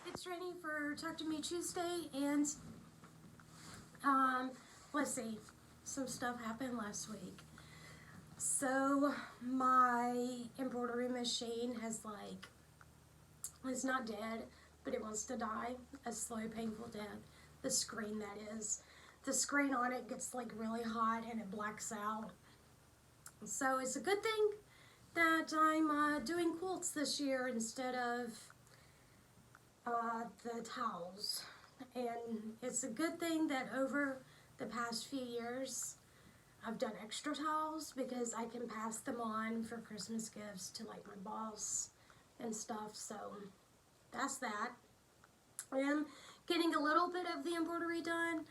it's training for Talk to Me Tuesday, and let's see, some stuff happened last week. So my embroidery machine it's not dead, but it wants to die a slow, painful death. The screen, that is. The screen on it gets like really hot and it blacks out. So it's a good thing that I'm doing quilts this year instead of the towels. And it's a good thing that over the past few years I've done extra towels because I can pass them on for Christmas gifts to like my boss and stuff. So that's that. I am getting a little bit of the embroidery done.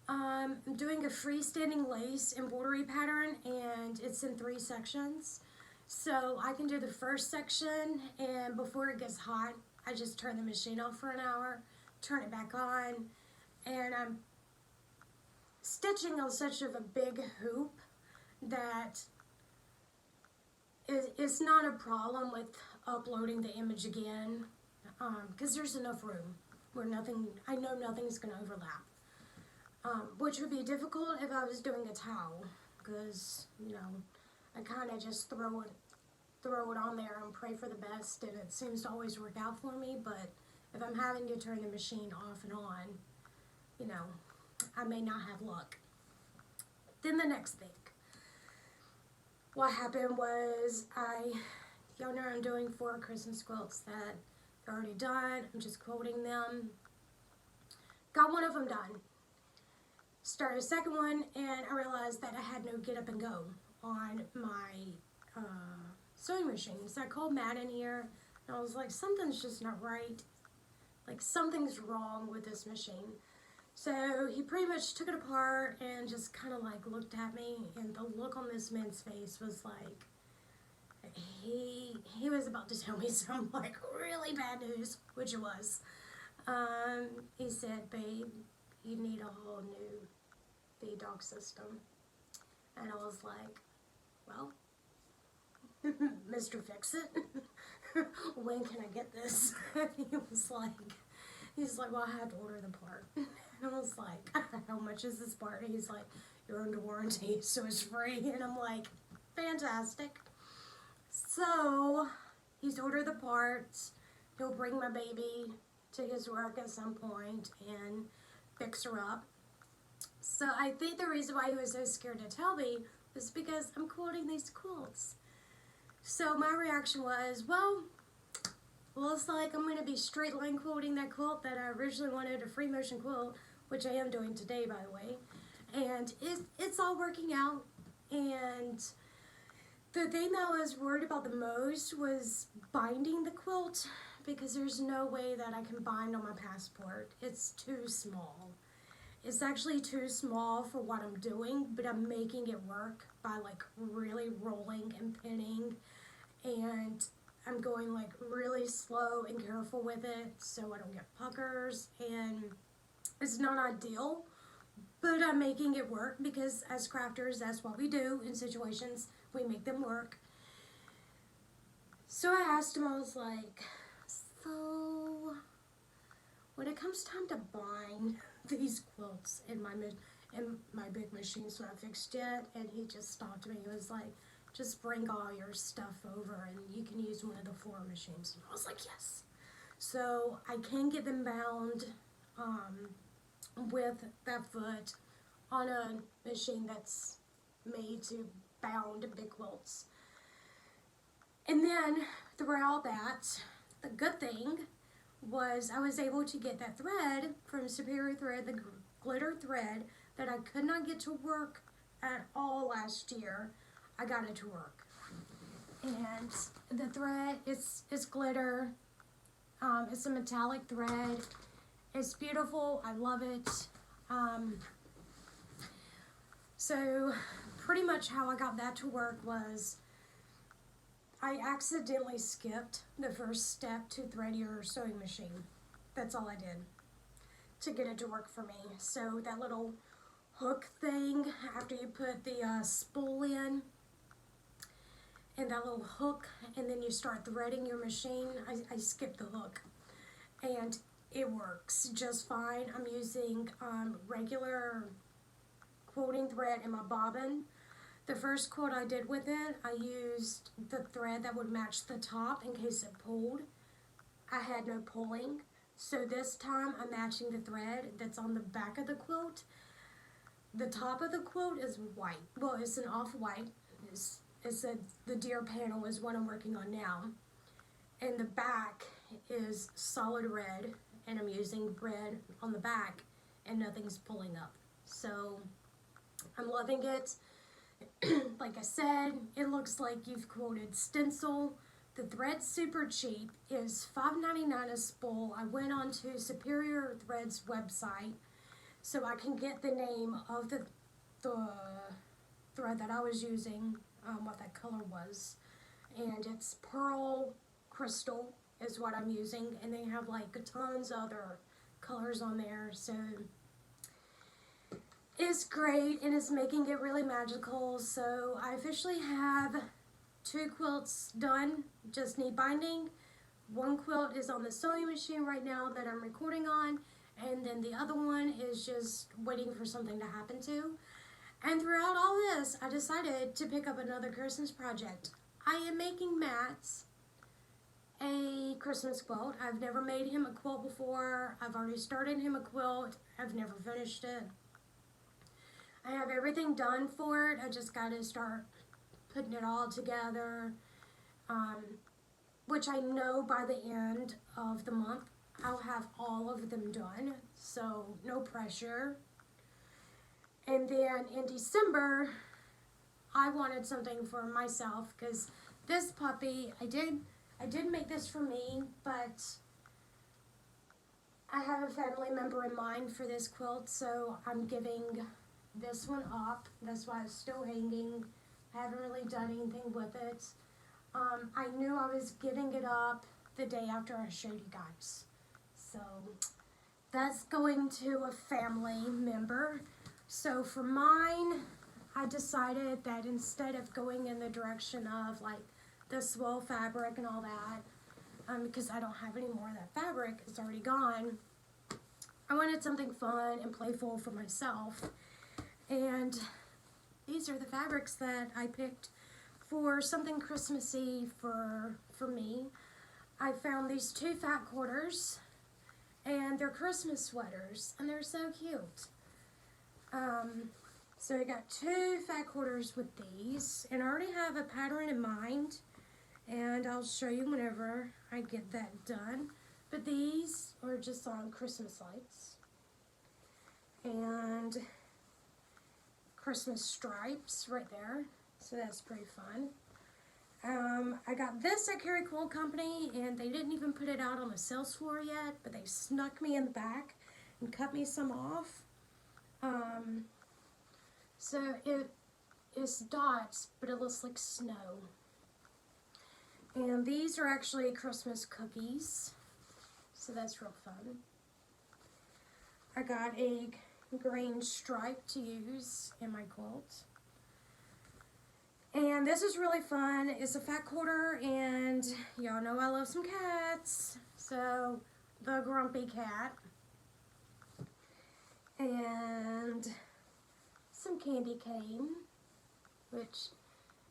I'm doing a freestanding lace embroidery pattern, and it's in 3 sections. So I can do the first section, and before it gets hot, I just turn the machine off for an hour, turn it back on, and I'm stitching on such of a big hoop that it's not a problem with uploading the image again, because there's enough room where I know nothing's going to overlap. Which would be difficult if I was doing a towel, because, I kind of just throw it on there and pray for the best, and it seems to always work out for me. But if I'm having to turn the machine off and on, I may not have luck. Then the next thing, what happened was y'all know I'm doing 4 Christmas quilts that are already done. I'm just quilting them. Got one of them done. Started a second one, and I realized that I had no get up and go on my sewing machine. So I called Matt in here, and I was like, something's just not right. Like, something's wrong with this machine. So he pretty much took it apart and just kind of like looked at me, and the look on this man's face was like, he was about to tell me some like really bad news, which it was. He said, babe, you need a whole new feed dog system. And I was like, well, Mr. Fix-It, when can I get this? He's like, well, I have to order the part. And I was like, how much is this part? And he's like, you're under warranty, so it's free. And I'm like, fantastic. So he's ordered the parts. He'll bring my baby to his work at some point and fix her up. So I think the reason why he was so scared to tell me was because I'm quilting these quilts. So my reaction was, well, looks like I'm going to be straight line quilting that quilt that I originally wanted, a free motion quilt, which I am doing today, by the way. And it's all working out. And the thing that I was worried about the most was binding the quilt, because there's no way that I can bind on my passport. It's too small. It's actually too small for what I'm doing, but I'm making it work by like really rolling and pinning, and I'm going like really slow and careful with it so I don't get puckers, and it's not ideal, but I'm making it work because as crafters, that's what we do in situations. We make them work. So I asked him, I was like, so when it comes time to bind these quilts in my big machine's not fixed yet, and he just stopped me. He was like, just bring all your stuff over and you can use one of the 4 machines. And I was like, yes. So I can get them bound with that foot on a machine that's made to bound big quilts. And then throughout that, the good thing was I was able to get that thread from Superior Thread, the glitter thread that I could not get to work at all last year. I got it to work. And the thread, it's glitter. It's a metallic thread. It's beautiful. I love it. So pretty much how I got that to work was I accidentally skipped the first step to thread your sewing machine. That's all I did to get it to work for me. So that little hook thing after you put the spool in, and that little hook, and then you start threading your machine, I skipped the hook. And it works just fine. I'm using regular quilting thread in my bobbin. The first quilt I did with it, I used the thread that would match the top in case it pulled. I had no pulling, so this time I'm matching the thread that's on the back of the quilt. The top of the quilt is white. Well, it's an off-white. The deer panel is what I'm working on now. And the back is solid red, and I'm using red on the back, and nothing's pulling up. So I'm loving it. Like I said, it looks like you've quoted stencil. The thread's super cheap. It's $5.99 a spool. I went on to Superior Threads website so I can get the name of the thread that I was using, what that color was. And it's Pearl Crystal is what I'm using, and they have like tons of other colors on there, so it's great and it's making it really magical. So I officially have 2 quilts done, just need binding. 1 quilt is on the sewing machine right now that I'm recording on, and then the other one is just waiting for something to happen to. And throughout all this, I decided to pick up another Christmas project. I am making Matt's a Christmas quilt. I've never made him a quilt before. I've already started him a quilt. I've never finished it. I have everything done for it. I just got to start putting it all together, which I know by the end of the month I'll have all of them done, so no pressure. And then in December, I wanted something for myself because this puppy, I did make this for me, but I have a family member in mind for this quilt, so I'm giving this one up. That's why it's still hanging. I haven't really done anything with it. I knew I was giving it up the day after I showed you guys. So that's going to a family member. So for mine, I decided that instead of going in the direction of like the swell fabric and all that, because I don't have any more of that fabric, it's already gone, I wanted something fun and playful for myself. And these are the fabrics that I picked for something Christmassy for me. I found these 2 fat quarters, and they're Christmas sweaters, and they're so cute. So I got 2 fat quarters with these, and I already have a pattern in mind, and I'll show you whenever I get that done. But these are just on Christmas lights, and Christmas stripes right there, so that's pretty fun. I got this at Carrie Quilt Company, and they didn't even put it out on the sales floor yet, but they snuck me in the back and cut me some off. So it is dots, but it looks like snow. And these are actually Christmas cookies, so that's real fun. I got a green stripe to use in my quilt. And this is really fun. It's a fat quarter, and y'all know I love some cats. So the grumpy cat. And some candy cane, which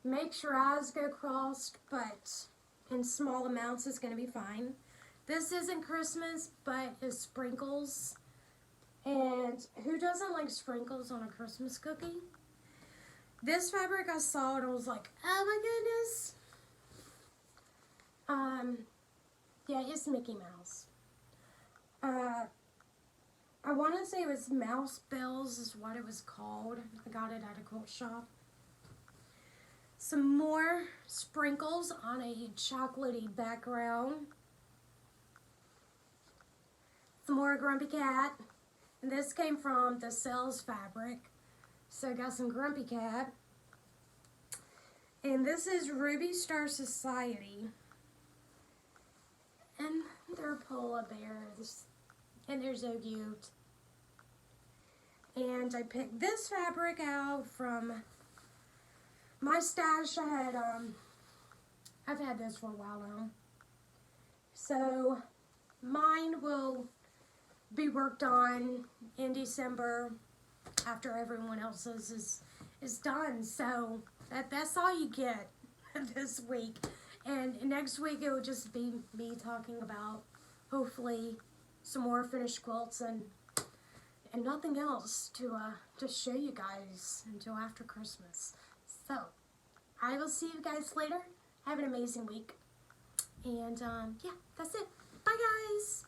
makes your eyes go crossed, but in small amounts is going to be fine. This isn't Christmas, but it's sprinkles. And who doesn't like sprinkles on a Christmas cookie? This fabric I saw and I was like, oh my goodness. Yeah, it's Mickey Mouse. I want to say it was Mouse Bells is what it was called. I got it at a quilt shop. Some more sprinkles on a chocolatey background. Some more Grumpy Cat. And this came from the Sales fabric. So I got some Grumpy Cat. And this is Ruby Star Society. And they're polar bears. And they're so cute. And I picked this fabric out from my stash. I've had this for a while now. So mine will be worked on in December after everyone else's is done. So that's all you get this week. And next week it will just be me talking about, hopefully, some more finished quilts and nothing else to show you guys until after Christmas. So I will see you guys later. Have an amazing week. And yeah, that's it. Bye guys.